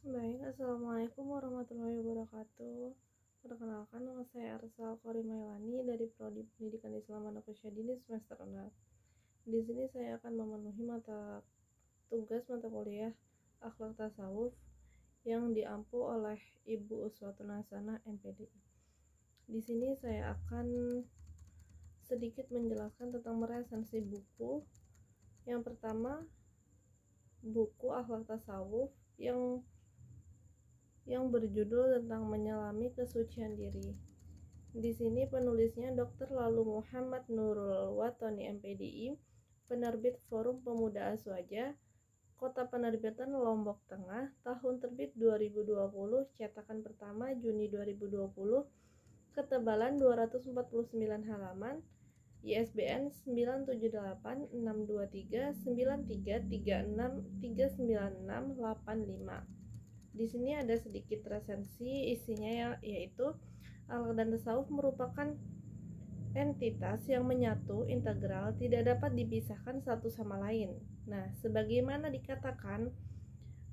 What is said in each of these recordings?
Baik, Assalamualaikum warahmatullahi wabarakatuh. Perkenalkan, nama saya Arsal Korimailani dari Prodi Pendidikan Islam Manusia Dini semester 6. Di sini saya akan memenuhi mata kuliah Akhlak Tasawuf yang diampu oleh Ibu Uswatun Hasanah MPDI. Di sini saya akan sedikit menjelaskan tentang meresensi buku. Yang pertama, buku Akhlak Tasawuf yang berjudul tentang menyelami kesucian diri. Di sini penulisnya Dr. Lalu Muhammad Nurul Watoni MPDI, penerbit Forum Pemuda Aswaja, Kota Penerbitan Lombok Tengah, tahun terbit 2020, cetakan pertama Juni 2020, ketebalan 249 halaman, ISBN 978623933363985. Di sini ada sedikit resensi, isinya yaitu akhlak dan tasawuf merupakan entitas yang menyatu, integral, tidak dapat dipisahkan satu sama lain. Nah, sebagaimana dikatakan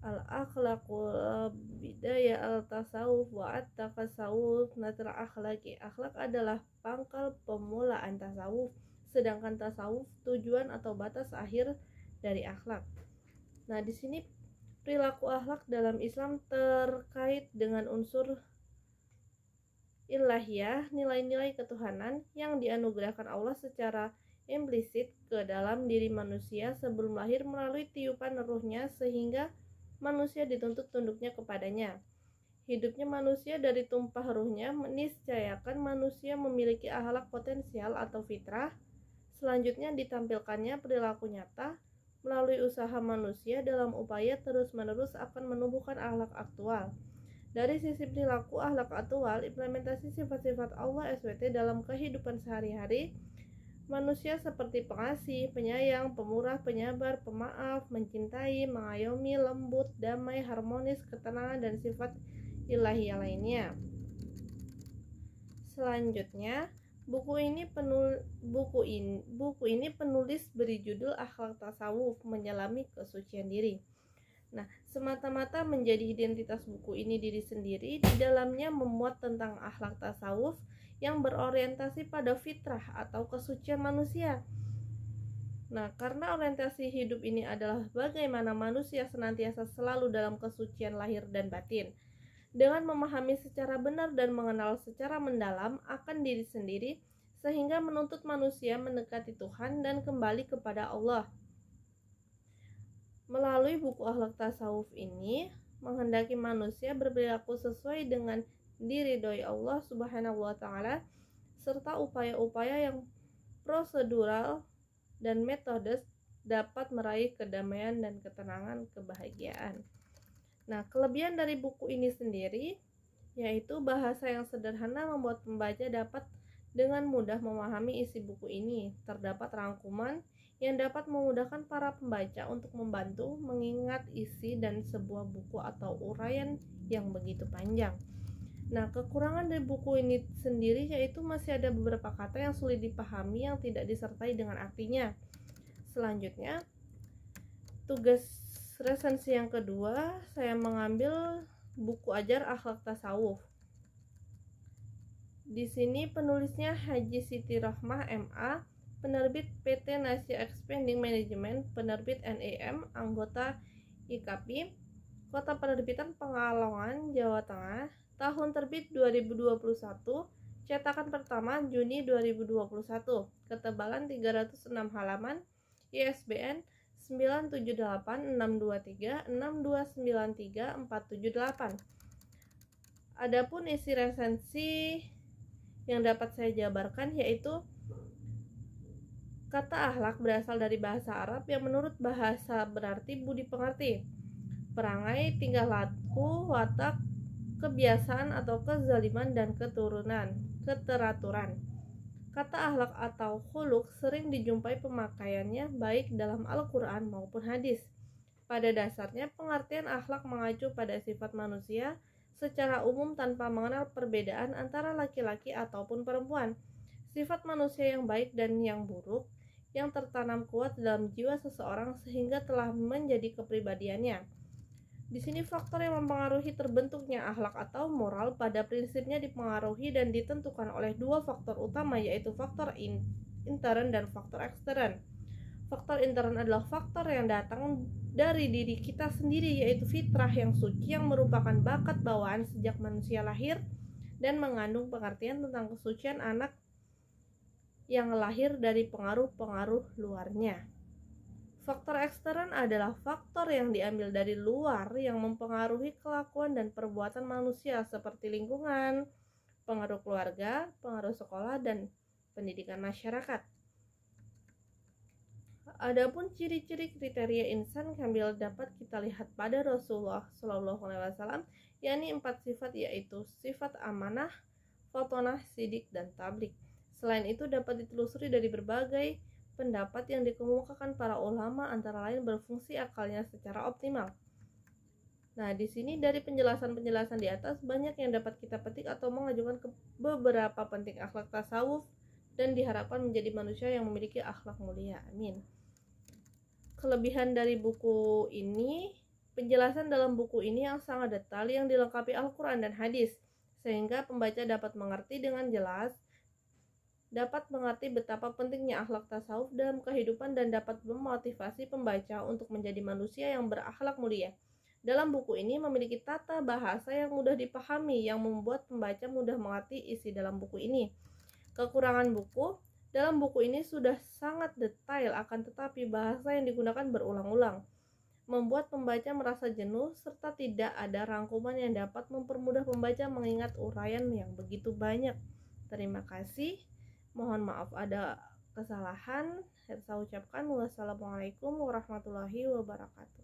al-akhlaqul bidaya al-tasawuf wa at-takasawuf natra akhlaki. Akhlak adalah pangkal pemulaan tasawuf, sedangkan tasawuf tujuan atau batas akhir dari akhlak. Nah, di sini perilaku akhlak dalam Islam terkait dengan unsur ilahiyah, nilai-nilai ketuhanan yang dianugerahkan Allah secara implisit ke dalam diri manusia sebelum lahir melalui tiupan ruhnya sehingga manusia dituntut tunduknya kepadanya. Hidupnya manusia dari tumpah ruhnya meniscayakan manusia memiliki akhlak potensial atau fitrah. Selanjutnya ditampilkannya perilaku nyata melalui usaha manusia dalam upaya terus-menerus akan menumbuhkan akhlak aktual. Dari sisi perilaku akhlak aktual, implementasi sifat-sifat Allah SWT dalam kehidupan sehari-hari, manusia seperti pengasih, penyayang, pemurah, penyabar, pemaaf, mencintai, mengayomi, lembut, damai, harmonis, ketenangan, dan sifat ilahiyah lainnya. Selanjutnya, buku ini penulis beri judul Akhlak Tasawuf, menyelami kesucian diri. Nah, semata-mata menjadi identitas buku ini diri sendiri, di dalamnya memuat tentang akhlak tasawuf yang berorientasi pada fitrah atau kesucian manusia. Nah, karena orientasi hidup ini adalah bagaimana manusia senantiasa selalu dalam kesucian lahir dan batin, dengan memahami secara benar dan mengenal secara mendalam akan diri sendiri, sehingga menuntut manusia mendekati Tuhan dan kembali kepada Allah. Melalui buku akhlak tasawuf ini, menghendaki manusia berperilaku sesuai dengan diridhoi Allah Subhanahu wa Ta'ala, serta upaya-upaya yang prosedural dan metode dapat meraih kedamaian dan ketenangan kebahagiaan. Nah, kelebihan dari buku ini sendiri yaitu bahasa yang sederhana membuat pembaca dapat dengan mudah memahami isi buku ini. Terdapat rangkuman yang dapat memudahkan para pembaca untuk membantu mengingat isi dan sebuah buku atau uraian yang begitu panjang. Nah, kekurangan dari buku ini sendiri yaitu masih ada beberapa kata yang sulit dipahami yang tidak disertai dengan artinya. Selanjutnya, tugas resensi yang kedua, saya mengambil buku ajar akhlak tasawuf. Di sini penulisnya Haji Siti Rohmah MA, penerbit PT Nasya Expanding Management, penerbit NEM, anggota IKAPI, Kota Penerbitan Pekalongan, Jawa Tengah, tahun terbit 2021, cetakan pertama Juni 2021, ketebalan 306 halaman, ISBN 9786236293478. Adapun isi resensi yang dapat saya jabarkan yaitu kata akhlak berasal dari bahasa Arab yang menurut bahasa berarti budi pengerti, perangai, tingkah laku, watak, kebiasaan atau kezaliman dan keteraturan. Kata akhlak atau khuluq sering dijumpai pemakaiannya baik dalam Al-Quran maupun hadis. Pada dasarnya, pengertian akhlak mengacu pada sifat manusia secara umum tanpa mengenal perbedaan antara laki-laki ataupun perempuan. Sifat manusia yang baik dan yang buruk yang tertanam kuat dalam jiwa seseorang sehingga telah menjadi kepribadiannya. Di sini faktor yang mempengaruhi terbentuknya akhlak atau moral pada prinsipnya dipengaruhi dan ditentukan oleh dua faktor utama, yaitu faktor intern dan faktor ekstern. Faktor intern adalah faktor yang datang dari diri kita sendiri, yaitu fitrah yang suci yang merupakan bakat bawaan sejak manusia lahir dan mengandung pengertian tentang kesucian anak yang lahir dari pengaruh-pengaruh luarnya. Faktor ekstern adalah faktor yang diambil dari luar yang mempengaruhi kelakuan dan perbuatan manusia seperti lingkungan, pengaruh keluarga, pengaruh sekolah, dan pendidikan masyarakat. Adapun ciri-ciri kriteria insan kamil dapat kita lihat pada Rasulullah SAW, yakni 4 sifat, yaitu sifat amanah, fatonah, sidik, dan tablik. Selain itu dapat ditelusuri dari berbagai pendapat yang dikemukakan para ulama, antara lain berfungsi akalnya secara optimal. Nah, di sini dari penjelasan-penjelasan di atas banyak yang dapat kita petik atau mengajukan ke beberapa penting akhlak tasawuf dan diharapkan menjadi manusia yang memiliki akhlak mulia. Amin. Kelebihan dari buku ini, penjelasan dalam buku ini yang sangat detail yang dilengkapi Al-Quran dan hadis, sehingga pembaca dapat mengerti dengan jelas, dapat mengerti betapa pentingnya akhlak tasawuf dalam kehidupan dan dapat memotivasi pembaca untuk menjadi manusia yang berakhlak mulia. Dalam buku ini memiliki tata bahasa yang mudah dipahami yang membuat pembaca mudah mengerti isi dalam buku ini. Kekurangan buku, dalam buku ini sudah sangat detail, akan tetapi bahasa yang digunakan berulang-ulang, membuat pembaca merasa jenuh serta tidak ada rangkuman yang dapat mempermudah pembaca mengingat uraian yang begitu banyak. Terima kasih. Mohon maaf ada kesalahan. Saya ucapkan wassalamualaikum warahmatullahi wabarakatuh.